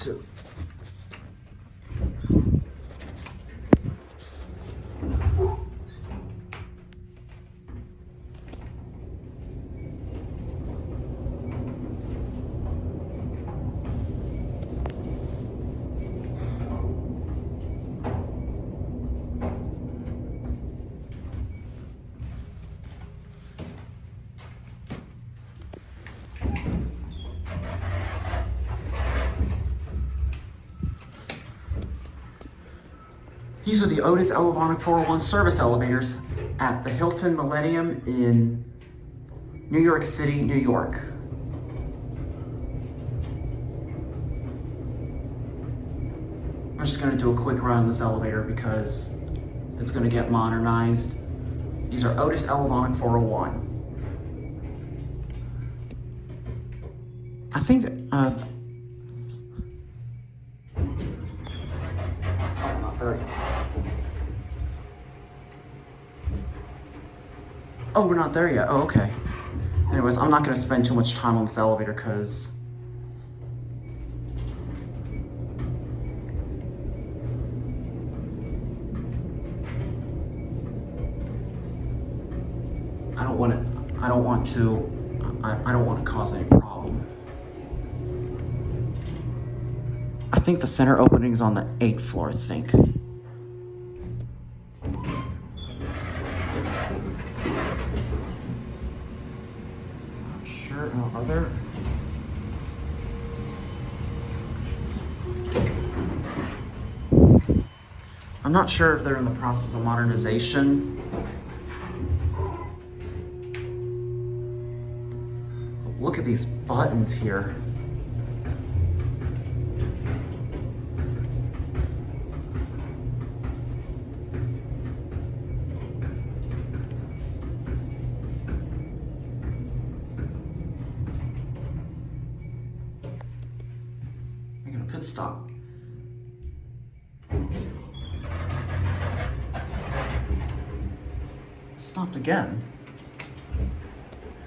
too. These are the Otis Elevonic 401 service elevators at the Hilton Millennium in New York City, New York. I'm just gonna do a quick run on this elevator because it's gonna get modernized. These are Otis Elevonic 401. I think, not there. Oh, we're not there yet. Oh, okay. Anyways, I'm not gonna spend too much time on this elevator because I don't want to cause any problem. I think the center opening is on the 8th floor, I think. Not sure. Are there? I'm not sure if they're in the process of modernization. Look at these buttons here. Making a pit stop. Stopped again.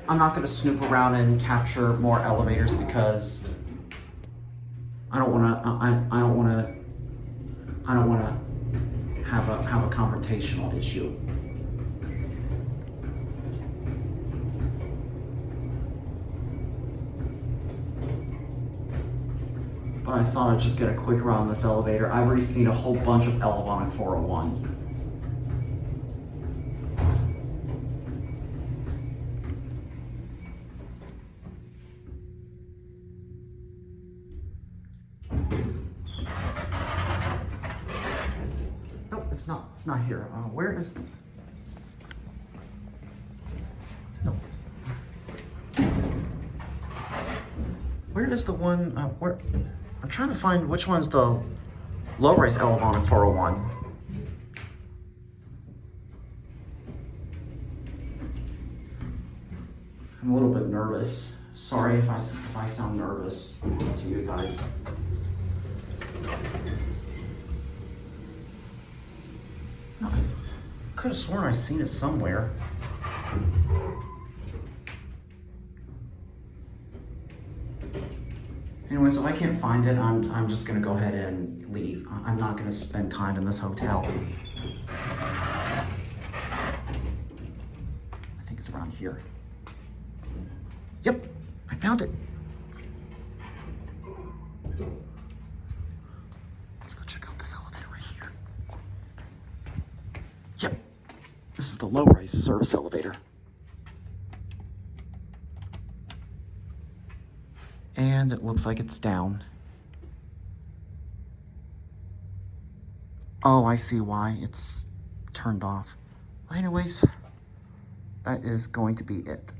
I'm not going to snoop around and capture more elevators because I don't want to have a confrontational issue. But I thought I'd just get a quick run on this elevator. I've already seen a whole bunch of Elevonic 401s. It's not here. Where is the... No. Where is the one, where... I'm trying to find which one's the low-rise Elevonic 401. I'm a little bit nervous. Sorry if I sound nervous to you guys. No, I could have sworn I've seen it somewhere. Anyways, if I can't find it, I'm just gonna go ahead and leave. I'm not gonna spend time in this hotel. I think it's around here. Yep, I found it. Let's go check out this elevator right here. Yep, this is the low-rise service elevator. And it looks like it's down. Oh, I see why it's turned off. Anyways, that is going to be it.